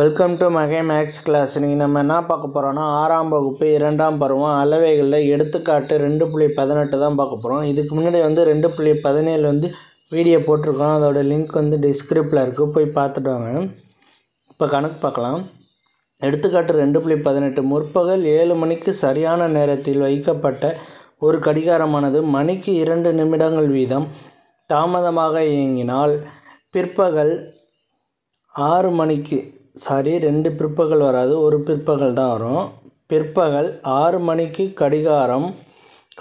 Welcome to மகே maths class. இன்றைக்கி நம்ம என்ன பார்க்க போகிறோன்னா 6ஆம் வகுப்பு 2ஆம் பருவம் அளவைகளில் எடுத்துக்காட்டு 2.18 தான் பார்க்க போகிறோம். இதுக்கு முன்னாடி 2.17 வீடியோ போட்டிருக்கோம். அதோட லிங்க் டிஸ்கிரிப்ஷனில் இருக்குது, போய் பார்த்துட்டு வாங்க. இப்போ கணக்கு பார்க்கலாம். எடுத்துக்காட்டு 2.18 முற்பகல் 7 மணிக்கு சரியான நேரத்தில் வைக்கப்பட்ட ஒரு கடிகாரமானது மணிக்கு 2 நிமிடங்கள் வீதம் தாமதமாக இயங்கினால் பிற்பகல் 6 மணிக்கு 2 பிற்பகல் வராது, ஒரு பிற்பகல் தான் வரும். பிற்பகல் 6 மணிக்கு கடிகாரம்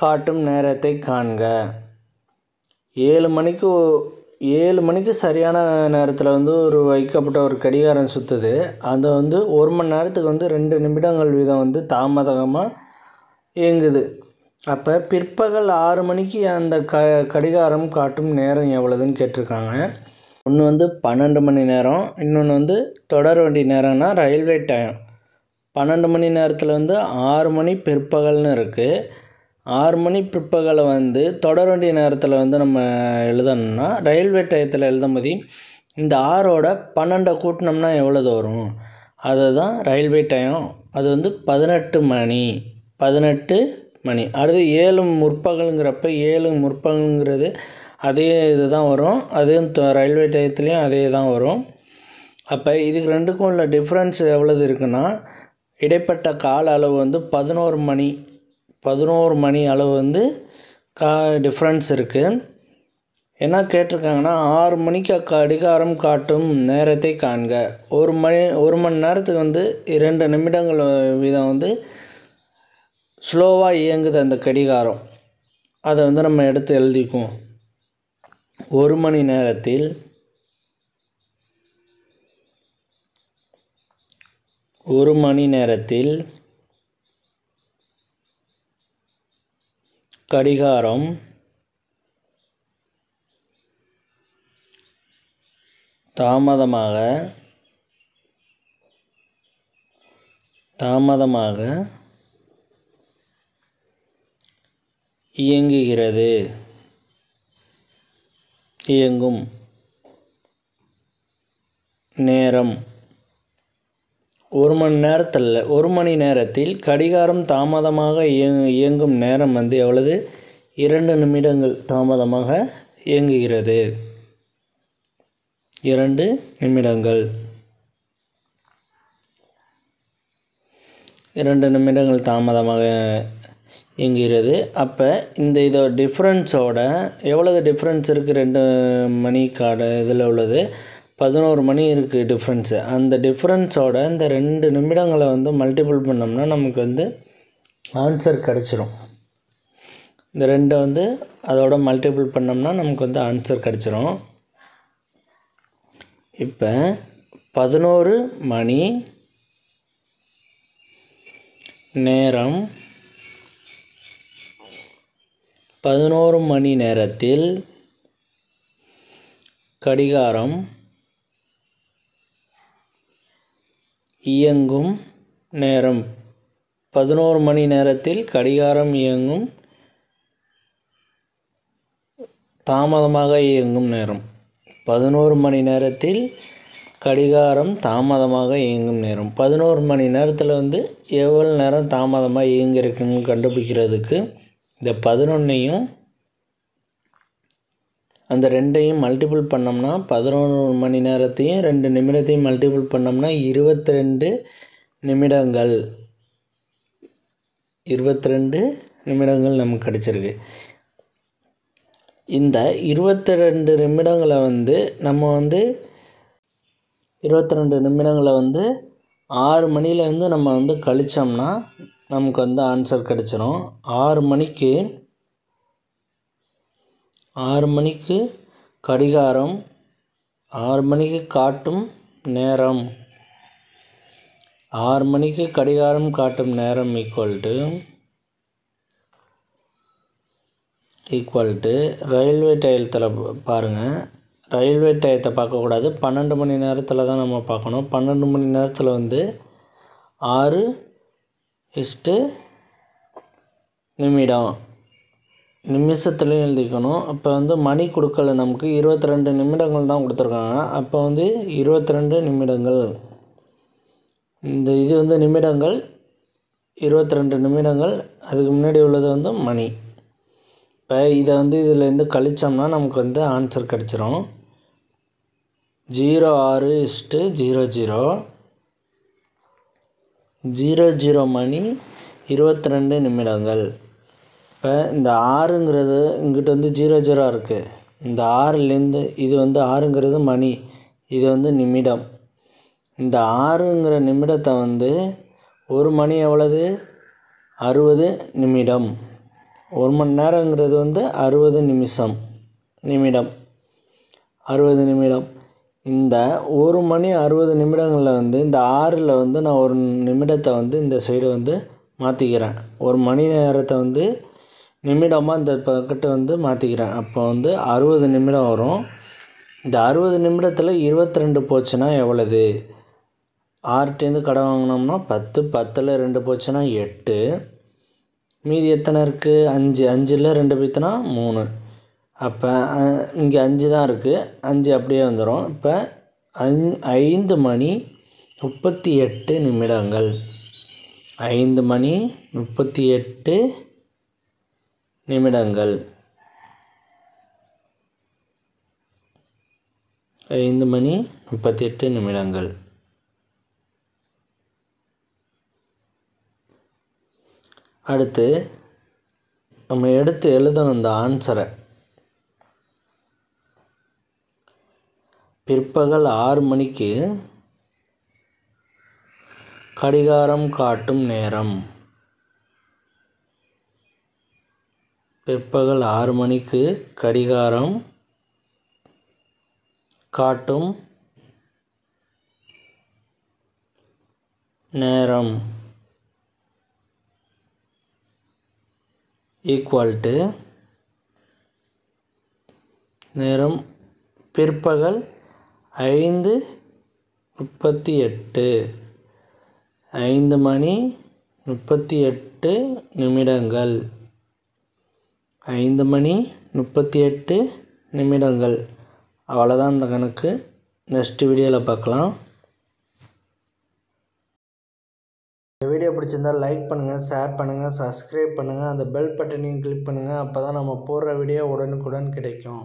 காட்டும் நேரத்தை காண்க. 7 மணிக்கு சரியான நேரத்தில் ஒரு வைக்கப்பட்ட ஒரு கடிகாரம் சுற்றுது. அது 1 மணி நேரத்துக்கு 2 நிமிடங்கள் வீதம் தாமதமாக இயங்குது. அப்போ பிற்பகல் 6 மணிக்கு அந்த கடிகாரம் காட்டும் நேரம் எவ்வளோதுன்னு கேட்டிருக்காங்க. ஒன்று 12 மணி நேரம், இன்னொன்று தொடர் வண்டி நேரம்னா ரயில்வே டைம். 12 மணி நேரத்தில் 6 மணி பிற்பகல்னு இருக்குது. 6 மணி பிற்பகலை தொடர் வண்டி நேரத்தில் நம்ம எழுதணும்னா ரயில்வே டயத்தில் எழுதும்போது இந்த 6ஓட 12 கூட்டினோம்னா எவ்வளவு வரும், அதுதான் ரயில்வே டைம். அது 18 மணி. அடுத்து 7 முற்பகலுங்கிறப்ப 7 முற்பகலுங்கிறது அதே இது தான் வரும். அதுவும் ரயில்வே டயத்துலேயும் அதே தான் வரும். அப்போ இதுக்கு ரெண்டுக்கும் உள்ள டிஃப்ரென்ஸ் எவ்வளவு இருக்குன்னா, இடைப்பட்ட கால அளவு 11 மணி அளவு டிஃப்ரென்ஸ் இருக்குது. என்ன கேட்டிருக்காங்கன்னா 6 மணிக்கு கடிகாரம் காட்டும் நேரத்தை காண்க. ஒரு மணி நேரத்துக்கு 2 நிமிடங்கள் வீதம் ஸ்லோவாக இயங்குது அந்த கடிகாரம். அதை நம்ம எடுத்து எழுதிக்குவோம். 1 மணி நேரத்தில் கடிகாரம் தாமதமாக இயங்கும் நேரம் 1 மணி நேரத்தில் கடிகாரம் தாமதமாக இயங்கும் நேரம் எவ்வளவு? 2 நிமிடங்கள் தாமதமாக இயங்குகிறது. 2 நிமிடங்கள் தாமதமாக இயங்குகிறது. அப்போ இதோட டிஃப்ரென்ஸோட எவ்வளவு டிஃப்ரென்ஸ் இருக்குது? 2 மணி இதில் உள்ளது 11 மணி இருக்குது டிஃப்ரென்ஸு. அந்த டிஃப்ரென்ஸோட இந்த 2 நிமிடங்களை மல்டிபிள் பண்ணோம்னா நமக்கு ஆன்சர் கிடச்சிரும். இந்த 2 அதோட மல்டிபிள் பண்ணோம்னா நமக்கு ஆன்சர் கிடச்சிரும். இப்போ 11 மணி நேரத்தில் கடிகாரம் இயங்கும் நேரம். 11 மணி நேரத்தில் கடிகாரம் தாமதமாக இயங்கும் நேரம். 11 மணி நேரத்தில் கடிகாரம் தாமதமாக இயங்கும் நேரம். 11 மணி நேரத்தில் எவ்வளோ நேரம் தாமதமாக இயங்கிருக்குன்னு கண்டுபிடிக்கிறதுக்கு இந்த 11ஐயும் அந்த 2ஐயும் மல்டிபிள் பண்ணோம்னா 11 மணி நேரத்தையும் 2 நிமிடத்தையும் மல்டிபிள் பண்ணோம்னா 22 நிமிடங்கள். 22 நிமிடங்கள் நமக்கு கிடச்சிருக்கு. இந்த 22 நிமிடங்களை நம்ம 22 நிமிடங்களை 6 மணிலேருந்து நம்ம கழிச்சோம்னா நமக்கு ஆன்சர் கிடச்சிரும். 6 மணிக்கு கடிகாரம் 6 மணிக்கு காட்டும் நேரம். 6 மணிக்கு கடிகாரம் காட்டும் நேரம் ஈக்குவல் டு ரயில்வே டயத்தில் பாருங்கள். ரயில்வே டயத்தை பார்க்கக்கூடாது, 12 மணி நேரத்தில் தான் நம்ம பார்க்கணும். 12 மணி நேரத்தில் 6 நிமிடம் நிமிஷத்துலையும் எழுதிக்கணும். அப்போ மணி கொடுக்கல, நமக்கு 22 நிமிடங்கள் தான் கொடுத்துருக்காங்க. அப்போ 22 நிமிடங்கள் இந்த இது வந்து நிமிடங்கள், 22 நிமிடங்கள். அதுக்கு முன்னாடி உள்ளது வந்து மணி. இப்போ இதை வந்து இதிலேருந்து கழிச்சோம்னா நமக்கு வந்து ஆன்சர் கிடச்சிரும். 06:00 00 மணி 22 நிமிடங்கள். இப்போ இந்த 6ங்கிறது இங்கிட்ட வந்து 00 இருக்குது. இந்த 6லேருந்து இது வந்து 6ங்கிறது மணி, இது வந்து நிமிடம். இந்த 6ங்கிற நிமிடத்தை வந்து ஒரு மணி எவ்வளவு? 60 நிமிடம். 1 மணி நேரங்கிறது வந்து 60 நிமிடம் 60 நிமிடம். இந்த 1 மணி 60 நிமிடங்களில் வந்து இந்த 6ல் வந்து நான் ஒரு நிமிடத்தை வந்து இந்த சைடு வந்து மாற்றிக்கிறேன். ஒரு மணி நேரத்தை வந்து நிமிடமாக இந்த பக்கத்தை வந்து மாற்றிக்கிறேன். அப்போ வந்து 60 நிமிடம் வரும். இந்த 60 நிமிடத்தில் 22 போச்சுன்னா எவ்வளவு? 6டேருந்து கடை வாங்கினோம்னா 10, 10ல் 2 போச்சுன்னா 8, மீதி எத்தனை இருக்குது? 5, 5ல் 2 போய்த்துனா 3. அப்போ இங்கே 5 தான் இருக்குது, 5 அப்படியே வந்துடும். இப்போ 5 மணி 38 நிமிடங்கள். 5 மணி 38 நிமிடங்கள். 5 மணி 38 நிமிடங்கள். அடுத்து நம்ம எடுத்து எழுதணும் இந்த ஆன்சரை. பிற்பகல் 6 மணிக்கு கடிகாரம் காட்டும் நேரம். பிற்பகல் 6 மணிக்கு கடிகாரம் காட்டும் நேரம் ஈக்குவல் டு நேரம் பிற்பகல் 5:38. 5 மணி 38 நிமிடங்கள். 5 மணி 38 நிமிடங்கள். அவ்வளோதான் இந்த கணக்கு. நெக்ஸ்ட் வீடியோவில் பார்க்கலாம். இந்த வீடியோ பிடிச்சிருந்தால் லைக் பண்ணுங்கள், ஷேர் பண்ணுங்கள், சப்ஸ்கிரைப் பண்ணுங்கள், அந்த பெல் பட்டனையும் கிளிக் பண்ணுங்கள். அப்போ தான் நம்ம போடுற வீடியோ உடனுக்குடன் கிடைக்கும்.